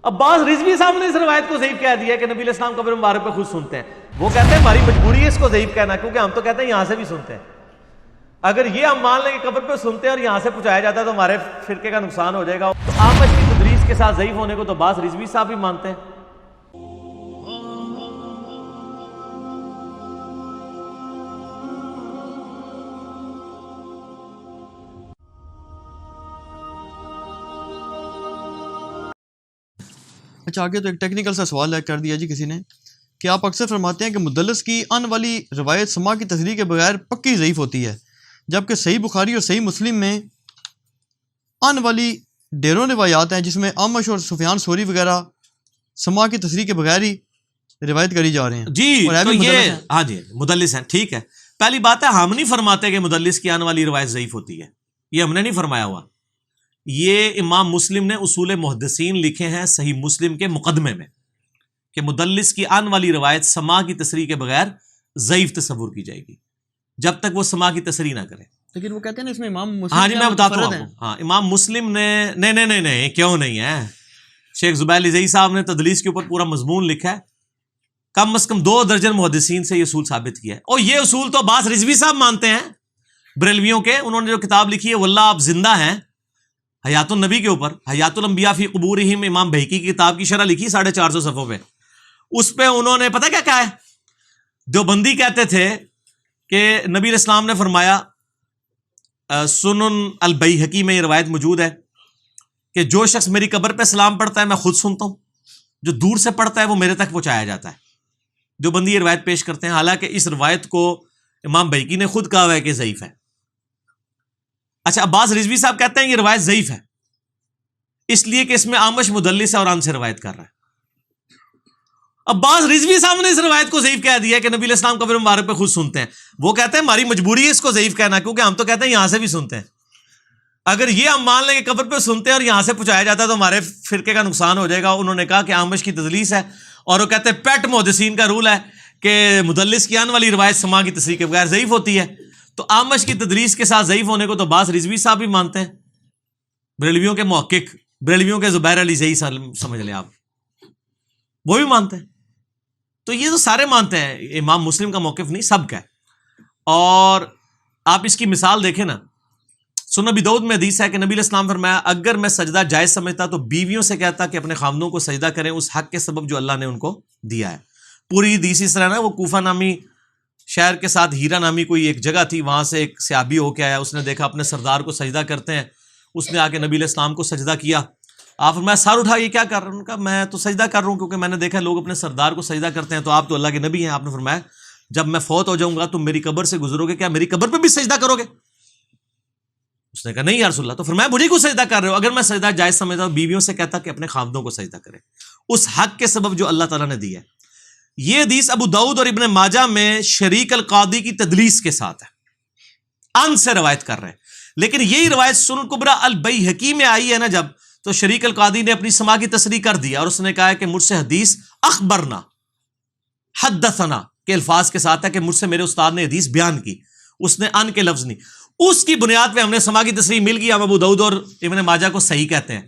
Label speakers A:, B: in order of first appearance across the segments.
A: عباس رضوی صاحب نے اس روایت کو ضعیف کہہ دیا کہ نبی علیہ السلام قبر مبارک پہ خود سنتے ہیں. وہ کہتے ہیں ہماری مجبوری ہے اس کو ضعیف کہنا, کیونکہ ہم تو کہتے ہیں یہاں سے بھی سنتے ہیں. اگر یہ ہم مان لیں کہ قبر پہ سنتے ہیں اور یہاں سے پہنچایا جاتا ہے تو ہمارے فرقے کا نقصان ہو جائے گا. تو اعمش کی تدریس کے ساتھ ضعیف ہونے کو تو عباس رضوی صاحب بھی مانتے ہیں.
B: اچھا آگے تو ایک ٹیکنیکل سا سوال ہے کر دیا جی کسی نے کہ آپ اکثر فرماتے ہیں کہ مدلس کی ان والی روایت سما کی تصریح کے بغیر پکی ضعیف ہوتی ہے، جبکہ صحیح بخاری اور صحیح مسلم میں ان والی ڈیروں روایات ہیں جس میں اعمش اور سفیان ثوری وغیرہ سما کی تصریح کے بغیر ہی روایت کری جا رہے ہیں.
A: جی
B: اور
A: تو یہ
B: ہیں.
A: ہاں جی مدلس ہیں. ٹھیک ہے، پہلی بات ہے ہم نہیں فرماتے کہ مدلس کی آنے والی روایت ضعیف ہوتی ہے، یہ ہم نے نہیں فرمایا ہوا. یہ امام مسلم نے اصول محدثین لکھے ہیں صحیح مسلم کے مقدمے میں کہ مدلس کی آن والی روایت سما کی تصریح کے بغیر ضعیف تصور کی جائے گی جب تک وہ سما کی تصریح نہ کرے.
B: لیکن وہ کہتے ہیں نا اس میں امام مسلم،
A: ہاں جی میں بتاتا ہوں آپ کو. ہاں امام مسلم نے نہیں کیوں نہیں ہے، شیخ زبیر علی زئی صاحب نے تدلیس کے اوپر پورا مضمون لکھا ہے، کم از کم 2 درجن محدثین سے یہ اصول ثابت کیا ہے. اور یہ اصول تو عباس رضوی صاحب مانتے ہیں بریلویوں کے. انہوں نے جو کتاب لکھی ہے واللہ آپ زندہ ہیں حیات النبی کے اوپر، حیات الانبیاء فی قبورہم، امام بہقی کی کتاب کی شرح لکھی 450 صفحوں پہ. اس پہ انہوں نے پتہ کیا کہا ہے، دیوبندی کہتے تھے کہ نبی علیہ السلام نے فرمایا، سنن البیہقی میں یہ روایت موجود ہے کہ جو شخص میری قبر پہ سلام پڑھتا ہے میں خود سنتا ہوں، جو دور سے پڑھتا ہے وہ میرے تک پہنچایا جاتا ہے. دیوبندی یہ روایت پیش کرتے ہیں، حالانکہ اس روایت کو امام بہقی نے خود کہا ہوا ہے کہ ضعیف ہے. اچھا عباس رضوی صاحب کہتے ہیں یہ روایت ضعیف ہے اس لیے کہ اس میں اعمش مدلس ہے اور ان سے روایت کر رہا ہے. عباس رضوی صاحب نے اس روایت کو ضعیف کہہ دیا کہ نبی علیہ السلام قبر مبارک پہ خود سنتے ہیں. وہ کہتے ہیں ہماری مجبوری ہے اس کو ضعیف کہنا، کیونکہ ہم تو کہتے ہیں یہاں سے بھی سنتے ہیں. اگر یہ ہم مان لیں کہ قبر پہ سنتے ہیں اور یہاں سے پہنچایا جاتا ہے تو ہمارے فرقے کا نقصان ہو جائے گا. انہوں نے کہا کہ اعمش کی تدلیس ہے، اور وہ کہتے ہیں پیٹ محدثین کا رول ہے کہ مدلس کی آن والی روایت سما کی تصریح کے بغیر ضعیف ہوتی ہے. تو اعمش کی تدلیس کے ساتھ ضعیف ہونے کو تو عباس رضوی صاحب بھی مانتے ہیں، بریلویوں کے محقق، بریلویوں کے زبیر علی زئی سمجھ لیں آپ، وہ بھی مانتے ہیں. تو یہ تو سارے مانتے ہیں، امام مسلم کا موقف نہیں سب کا ہے. اور آپ اس کی مثال دیکھیں نا، سنن ابی داؤد میں حدیث ہے کہ نبی علیہ السلام فرمایا اگر میں سجدہ جائز سمجھتا تو بیویوں سے کہتا کہ اپنے خامدوں کو سجدہ کریں اس حق کے سبب جو اللہ نے ان کو دیا ہے. پوری حدیث اس طرح نا، وہ کوفہ نامی شہر کے ساتھ ہیرا نامی کوئی ایک جگہ تھی، وہاں سے ایک صحابی ہو کے آیا، اس نے دیکھا اپنے سردار کو سجدہ کرتے ہیں، اس نے آ کے نبی علیہ السلام کو سجدہ کیا. آپ فرمایا سر اٹھا یہ کیا کر رہا ہوں؟ کہا میں تو سجدہ کر رہا ہوں کیونکہ میں نے دیکھا لوگ اپنے سردار کو سجدہ کرتے ہیں، تو آپ تو اللہ کے نبی ہیں. آپ نے فرمایا جب میں فوت ہو جاؤں گا تم میری قبر سے گزرو گے، کیا میری قبر پہ بھی سجدہ کرو گے؟ اس نے کہا نہیں یا رسول اللہ. تو فرمایا مجھے کیوں سجدہ کر رہے ہو؟ اگر میں سجدہ جائز سمجھتا ہوں بیویوں سے کہتا کہ اپنے خامدوں کو سجدہ کرے اس حق کے سبب جو اللہ تعالیٰ نے دیا ہے. یہ حدیث ابو داؤد اور ابن ماجہ میں شریک القاضی کی تدلیس کے ساتھ ہے، ان سے روایت کر رہے ہیں. لیکن یہی روایت سنن کبریٰ البیہقی میں آئی ہے نا جب، تو شریک القاضی نے اپنی سما کی تصریح کر دیا اور اس نے کہا کہ مجھ سے حدیث اخبرنا حدثنا کے الفاظ کے ساتھ ہے کہ مجھ سے میرے استاد نے حدیث بیان کی، اس نے ان کے لفظ نہیں. اس کی بنیاد پہ ہم نے سما کی تصریح مل گئی، ہم ابو داؤد اور ابن ماجہ کو صحیح کہتے ہیں.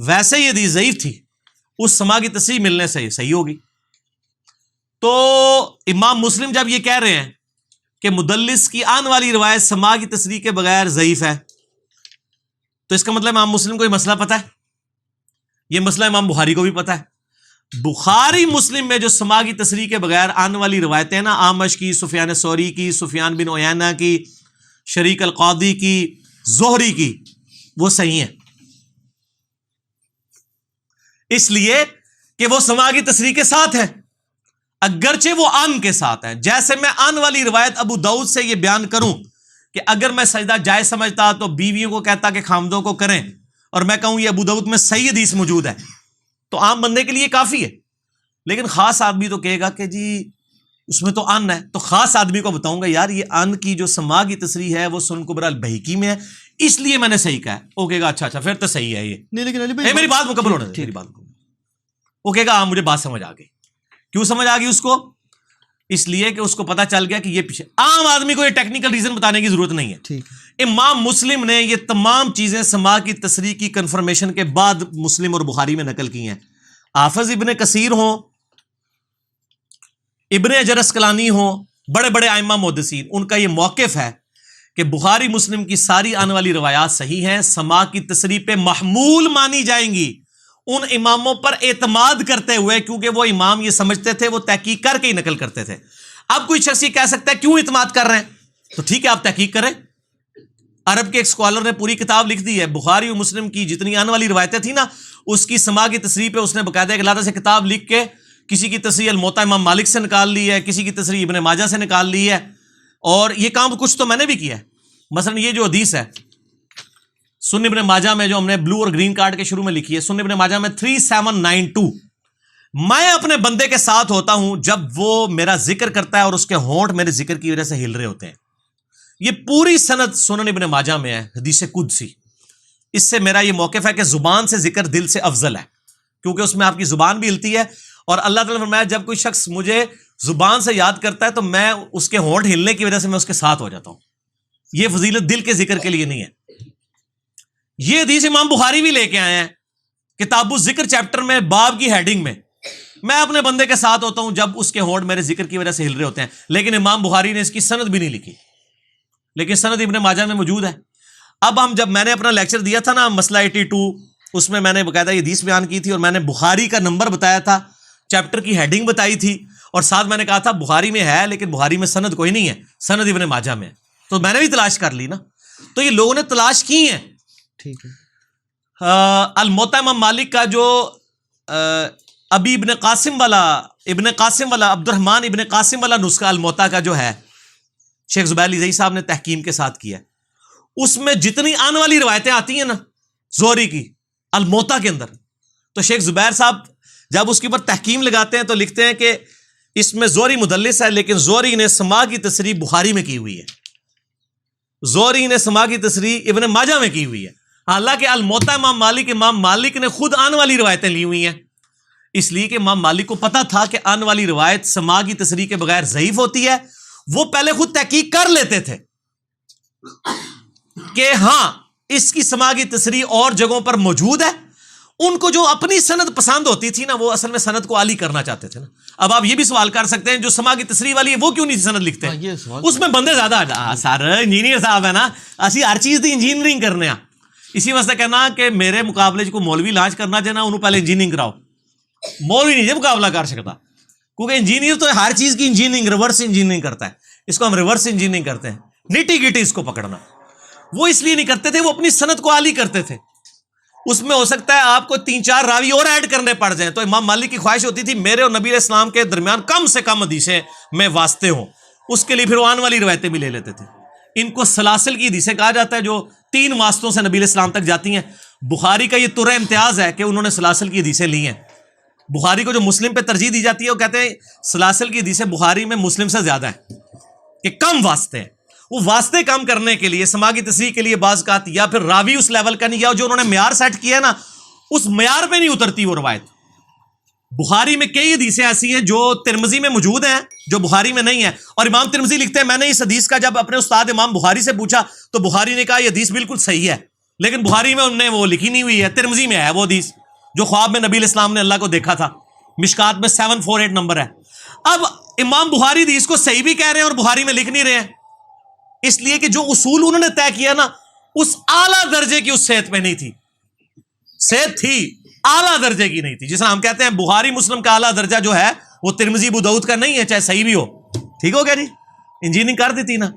A: ویسے یہ حدیث ضعیف تھی، اس سما کی تصریح ملنے سے صحیح ہوگی. تو امام مسلم جب یہ کہہ رہے ہیں کہ مدلس کی آن والی روایت سما کی تصریح کے بغیر ضعیف ہے، تو اس کا مطلب امام مسلم کو یہ مسئلہ پتہ ہے. یہ مسئلہ امام بخاری کو بھی پتہ ہے. بخاری مسلم میں جو سما کی تصریح کے بغیر آن والی روایتیں نا، اعمش کی، سفیان ثوری کی، سفیان بن عیینہ کی، شریک القاضی کی، زہری کی، وہ صحیح ہیں، اس لیے کہ وہ سما کی تصریح کے ساتھ ہے، اگرچہ وہ ان کے ساتھ ہے. جیسے میں ان والی روایت ابو داؤد سے یہ بیان کروں کہ اگر میں سجدہ جائز سمجھتا تو بیویوں کو کہتا کہ خامدوں کو کریں، اور میں کہوں یہ ابو داؤد میں صحیح حدیث موجود ہے، تو عام بندے کے لیے کافی ہے. لیکن خاص آدمی تو کہے گا کہ جی اس میں تو ان ہے، تو خاص آدمی کو بتاؤں گا یار یہ ان کی جو سما کی تصریح ہے وہ سنن کبریٰ البیہقی میں ہے، اس لیے میں نے صحیح کہا ہے. وہ کہے گا اچھا پھر تو صحیح ہے یہ نہیں، لیکن علی بھائی میری بات مکمل ہونے دیں، میری بات مکمل. وہ کہے گا ہاں مجھے بات سمجھ آ گئی. کیوں سمجھ آ گئی اس کو؟ اس لیے کہ اس کو پتا چل گیا کہ یہ پیچھے. عام آدمی کو یہ ٹیکنیکل ریزن بتانے کی ضرورت نہیں ہے.
B: ٹھیک ہے.
A: امام مسلم نے یہ تمام چیزیں سما کی تصریح کی کنفرمیشن کے بعد مسلم اور بخاری میں نقل کی ہیں. حافظ ابن کثیر ہوں، ابن حجر اسقلانی ہوں، بڑے بڑے ائمہ محدثین، ان کا یہ موقف ہے کہ بخاری مسلم کی ساری آنے والی روایات صحیح ہیں، سما کی تصریح پہ محمول مانی جائیں گی ان اماموں پر اعتماد کرتے ہوئے، کیونکہ وہ امام یہ سمجھتے تھے، وہ تحقیق کر کے ہی نقل کرتے تھے. اب کوئی شخص یہ کہہ سکتا ہے کیوں اعتماد کر رہے ہیں، تو ٹھیک ہے آپ تحقیق کریں. عرب کے ایک اسکالر نے پوری کتاب لکھ دی ہے، بخاری و مسلم کی جتنی آنے والی روایتیں تھیں نا، اس کی سما کی تصریح پہ اس نے باقاعدہ ایک علیحدہ سے کتاب لکھ کے کسی کی تصریح الموطا امام مالک سے نکال لی ہے، کسی کی تصریح ابن ماجہ سے نکال لی ہے. اور یہ کام کچھ تو میں نے بھی کیا ہے. مثلا یہ جو حدیث ہے سنن ابن ماجہ میں، جو ہم نے بلو اور گرین کارڈ کے شروع میں لکھی ہے، سنن ابن ماجہ میں 3792، میں اپنے بندے کے ساتھ ہوتا ہوں جب وہ میرا ذکر کرتا ہے اور اس کے ہونٹ میرے ذکر کی وجہ سے ہل رہے ہوتے ہیں. یہ پوری سند سنن ابن ماجہ میں ہے، حدیث قدسی. اس سے میرا یہ موقف ہے کہ زبان سے ذکر دل سے افضل ہے، کیونکہ اس میں آپ کی زبان بھی ہلتی ہے. اور اللہ تعالیٰ نے فرمایا جب کوئی شخص مجھے زبان سے یاد کرتا ہے تو میں اس کے ہونٹ ہلنے کی وجہ سے میں اس کے ساتھ ہو جاتا ہوں. یہ فضیلت دل کے ذکر کے لیے نہیں ہے. یہ حدیث امام بخاری بھی لے کے آئے ہیں کتاب الذکر چیپٹر میں، باب کی ہیڈنگ میں، میں اپنے بندے کے ساتھ ہوتا ہوں جب اس کے ہونٹ میرے ذکر کی وجہ سے ہل رہے ہوتے ہیں. لیکن امام بخاری نے اس کی سند بھی نہیں لکھی، لیکن سند ابن ماجہ میں موجود ہے. اب جب میں نے اپنا لیکچر دیا تھا نا مسئلہ 82، اس میں میں نے باقاعدہ یہ حدیث بیان کی تھی اور میں نے بخاری کا نمبر بتایا تھا، چیپٹر کی ہیڈنگ بتائی تھی، اور ساتھ میں نے کہا تھا بخاری میں ہے لیکن بخاری میں سند کوئی نہیں ہے، سند ابن ماجہ میں ہے. تو میں نے بھی تلاش کر لی نا. تو یہ لوگوں نے تلاش کی ہیں.
B: ٹھیک ہے.
A: الموطا امام مالک کا جو ابی ابن قاسم والا عبد الرحمن ابن قاسم والا نسخہ الموطا کا جو ہے، شیخ زبیر علی صاحب نے تحکیم کے ساتھ کیا ہے. اس میں جتنی آنے والی روایتیں آتی ہیں نا زہری کی الموطا کے اندر، تو شیخ زبیر صاحب جب اس کے اوپر تحکیم لگاتے ہیں تو لکھتے ہیں کہ اس میں زہری مدلس ہے، لیکن زہری نے سما کی تصریح بخاری میں کی ہوئی ہے، زہری نے سما کی تصریح ابن ماجہ میں کی ہوئی ہے. حالانکہ الموطا امام مالک نے خود آنے والی روایتیں لی ہوئی ہیں، اس لیے کہ امام مالک کو پتا تھا کہ آنے والی روایت سما کی تصریح کے بغیر ضعیف ہوتی ہے. وہ پہلے خود تحقیق کر لیتے تھے کہ ہاں اس کی سما کی تصریح اور جگہوں پر موجود ہے. ان کو جو اپنی سند پسند ہوتی تھی نا، وہ اصل میں سند کو عالی کرنا چاہتے تھے نا. اب آپ یہ بھی سوال کر سکتے ہیں جو سما کی تصریح والی ہے وہ کیوں نہیں سند لکھتے ہیں؟ اس میں بندے زیادہ سر انجینئر صاحب ہے نا، اسی ہر چیز دی انجینئرنگ کرنے ہیں. اسی واسطے کہنا کہ میرے مقابلے کو مولوی لانچ کرنا چاہنا انہوں پہلے انجینئرنگ کراؤ. مولوی نہیں مقابلہ کر سکتا، کیونکہ انجینئر تو ہر چیز کی انجینئرنگ ریورس انجینئرنگ کرتا ہے. اس کو ہم ریورس انجینئرنگ کرتے ہیں، نٹی گٹی اس کو پکڑنا. وہ اس لیے نہیں کرتے تھے، وہ اپنی سند کو عالی کرتے تھے. اس میں ہو سکتا ہے آپ کو 3-4 راوی اور ایڈ کرنے پڑ جائیں. تو امام مالک کی خواہش ہوتی تھی میرے اور نبی علیہ السلام کے درمیان کم سے کم حدیثیں میں واسطے ہوں. اس کے لیے پھر وہ آنے والی روایتیں بھی لے لیتے تھے. ان کو سلاسل کی حدیثیں کہا جاتا ہے، جو 3 واسطوں سے نبی علیہ السلام تک جاتی ہیں. بخاری کا یہ ترہ امتیاز ہے کہ انہوں نے سلاسل کی حدیثیں لی ہیں. بخاری کو جو مسلم پہ ترجیح دی جاتی ہے، وہ کہتے ہیں سلاسل کی حدیثیں بخاری میں مسلم سے زیادہ ہیں کہ کم واسطے ہیں. وہ واسطے کم کرنے کے لیے، سما کی تصریح کے لیے بعض کا، یا پھر راوی اس لیول کا نہیں، یا جو انہوں نے معیار سیٹ کیا ہے نا اس معیار پہ نہیں اترتی وہ روایت. بخاری میں کئی حدیثیں ایسی ہیں جو ترمذی میں موجود ہیں جو بخاری میں نہیں ہے. اور امام ترمذی لکھتے ہیں میں نے اس حدیث کا جب اپنے استاد امام بخاری سے پوچھا تو بخاری نے کہا یہ حدیث بالکل صحیح ہے، لیکن بخاری میں انہوں نے وہ لکھی نہیں ہوئی ہے، ترمذی میں ہے وہ حدیث جو خواب میں نبی علیہ السلام نے اللہ کو دیکھا تھا. مشکات میں 748 نمبر ہے. اب امام بخاری حدیث کو صحیح بھی کہہ رہے ہیں اور بخاری میں لکھ نہیں رہے ہیں، اس لیے کہ جو اصول انہوں نے طے کیا نا اس اعلیٰ درجے کی اس صحت پہ نہیں تھی. صحت تھی اعلیٰ درجے کی نہیں تھی. جس طرح ہم کہتے ہیں بخاری مسلم کا اعلیٰ درجہ جو ہے وہ ترمذی ابو داؤد کا نہیں ہے، چاہے صحیح بھی ہو. ٹھیک ہو گیا جی، انجینئرنگ کر دیتی نا.